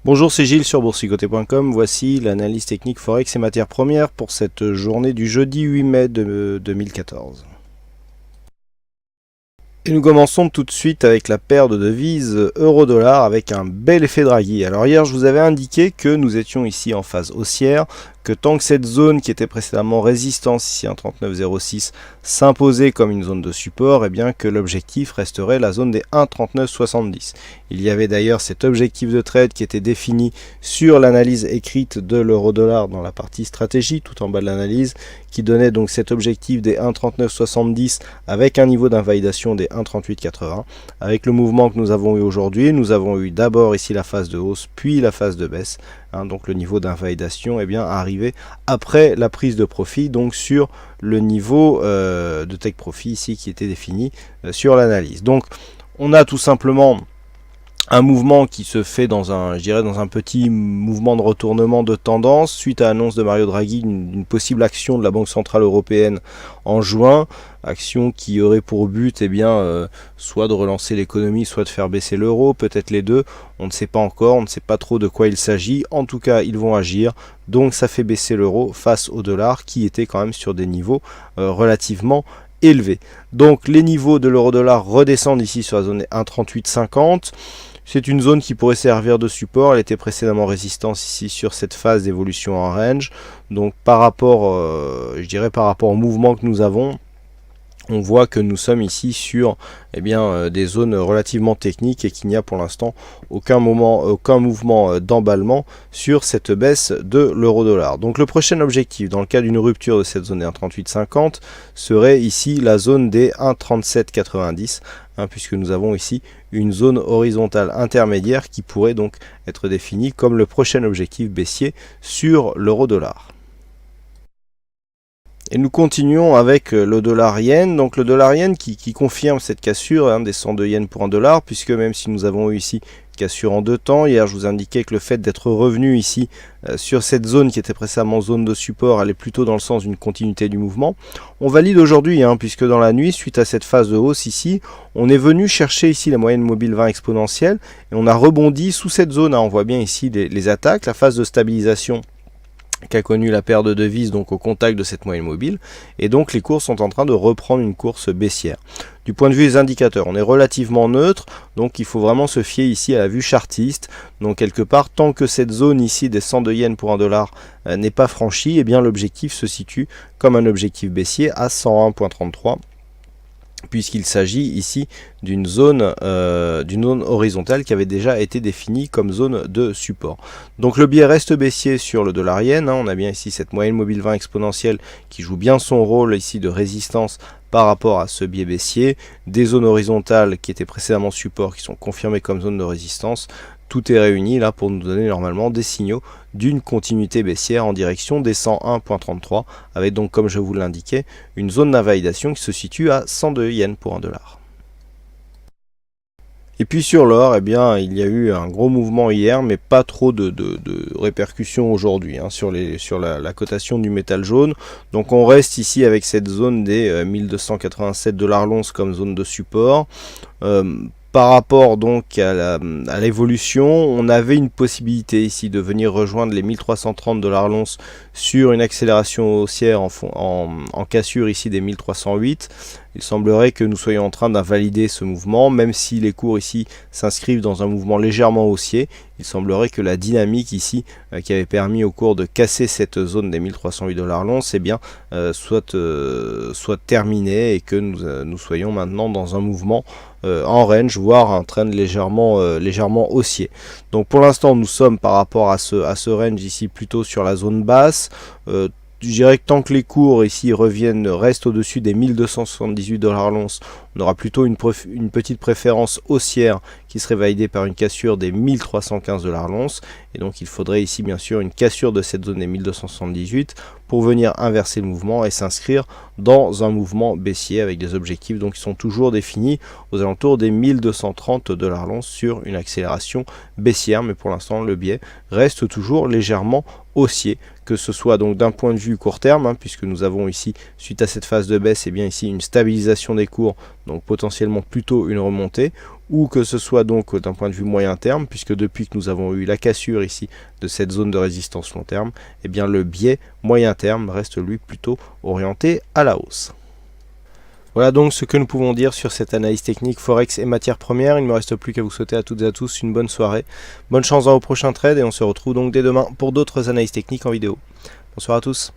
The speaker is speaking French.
Bonjour, c'est Gilles sur boursicoté.com. Voici l'analyse technique Forex et matières premières pour cette journée du jeudi 8 mai 2014. Et nous commençons tout de suite avec la paire de devises euro-dollar avec un bel effet Draghi. Alors hier, je vous avais indiqué que nous étions ici en phase haussière, que tant que cette zone qui était précédemment résistance ici 1,3906 s'imposait comme une zone de support, et bien que l'objectif resterait la zone des 1,3970. Il y avait d'ailleurs cet objectif de trade qui était défini sur l'analyse écrite de l'euro-dollar dans la partie stratégie, tout en bas de l'analyse, qui donnait donc cet objectif des 1,3970 avec un niveau d'invalidation des 1,3880. Avec le mouvement que nous avons eu aujourd'hui, nous avons eu d'abord ici la phase de hausse, puis la phase de baisse. Donc le niveau d'invalidation est bien arrivé après la prise de profit, donc sur le niveau de take profit ici qui était défini sur l'analyse. Donc on a tout simplement un mouvement qui se fait dans un petit mouvement de retournement de tendance suite à l'annonce de Mario Draghi d'une possible action de la Banque Centrale Européenne en juin, action qui aurait pour but soit de relancer l'économie, soit de faire baisser l'euro, peut-être les deux, on ne sait pas encore, on ne sait pas trop de quoi il s'agit, en tout cas ils vont agir, donc ça fait baisser l'euro face au dollar qui était quand même sur des niveaux relativement élevés. Donc les niveaux de l'euro-dollar redescendent ici sur la zone 1,3850. C'est une zone qui pourrait servir de support, elle était précédemment résistance ici sur cette phase d'évolution en range. Donc par rapport au mouvement que nous avons, on voit que nous sommes ici sur des zones relativement techniques et qu'il n'y a pour l'instant aucun mouvement d'emballement sur cette baisse de l'euro-dollar. Donc le prochain objectif dans le cas d'une rupture de cette zone des 1,3850 serait ici la zone des 1,3790, puisque nous avons ici une zone horizontale intermédiaire qui pourrait donc être définie comme le prochain objectif baissier sur l'euro-dollar. Et nous continuons avec le dollar yen, donc le dollar yen qui confirme cette cassure des 102 yens pour un dollar, puisque même si nous avons eu ici une cassure en deux temps, hier je vous indiquais que le fait d'être revenu ici sur cette zone qui était précédemment zone de support allait plutôt dans le sens d'une continuité du mouvement. On valide aujourd'hui, puisque dans la nuit, suite à cette phase de hausse ici, on est venu chercher ici la moyenne mobile 20 exponentielle, et on a rebondi sous cette zone, on voit bien ici les attaques, la phase de stabilisation qu'a connu la paire de devises donc au contact de cette moyenne mobile, et donc les cours sont en train de reprendre une course baissière. Du point de vue des indicateurs, on est relativement neutre, donc il faut vraiment se fier ici à la vue chartiste. Donc quelque part, tant que cette zone ici des 102 yens pour un dollar n'est pas franchie, et bien l'objectif se situe comme un objectif baissier à 101,33. Puisqu'il s'agit ici d'une zone horizontale qui avait déjà été définie comme zone de support. Donc le biais reste baissier sur le dollar yen, on a bien ici cette moyenne mobile 20 exponentielle qui joue bien son rôle ici de résistance par rapport à ce biais baissier, des zones horizontales qui étaient précédemment support qui sont confirmées comme zone de résistance. Tout est réuni là pour nous donner normalement des signaux d'une continuité baissière en direction des 101,33 avec donc, comme je vous l'indiquais, une zone d'invalidation qui se situe à 102 yens pour un dollar. Et puis sur l'or, il y a eu un gros mouvement hier, mais pas trop de répercussions aujourd'hui sur la cotation du métal jaune. Donc on reste ici avec cette zone des 1287 $ l'once comme zone de support. Par rapport donc à l'évolution, on avait une possibilité ici de venir rejoindre les 1330 $ l'once sur une accélération haussière en cassure ici des 1308. Il semblerait que nous soyons en train d'invalider ce mouvement, même si les cours ici s'inscrivent dans un mouvement légèrement haussier. Il semblerait que la dynamique ici qui avait permis au cours de casser cette zone des 1308 $ l'once soit terminée et que nous soyons maintenant dans un mouvement en range, voire un trend légèrement haussier. Donc pour l'instant nous sommes par rapport à ce range ici plutôt sur la zone basse. Je dirais que tant que les cours ici restent au-dessus des 1278 $ l'once, on aura plutôt une petite préférence haussière qui serait validée par une cassure des 1315 $ l'once. Et donc il faudrait ici bien sûr une cassure de cette zone des 1278 pour venir inverser le mouvement et s'inscrire dans un mouvement baissier avec des objectifs donc qui sont toujours définis aux alentours des 1230 $ l'once sur une accélération baissière. Mais pour l'instant le biais reste toujours légèrement haussier, que ce soit donc d'un point de vue court terme, hein, puisque nous avons ici, suite à cette phase de baisse, et bien ici une stabilisation des cours, donc potentiellement plutôt une remontée, ou que ce soit donc d'un point de vue moyen terme, puisque depuis que nous avons eu la cassure ici de cette zone de résistance long terme, et bien le biais moyen terme reste lui plutôt orienté à la hausse. Voilà donc ce que nous pouvons dire sur cette analyse technique Forex et matières premières. Il ne me reste plus qu'à vous souhaiter à toutes et à tous une bonne soirée. Bonne chance dans vos prochains trades et on se retrouve donc dès demain pour d'autres analyses techniques en vidéo. Bonsoir à tous.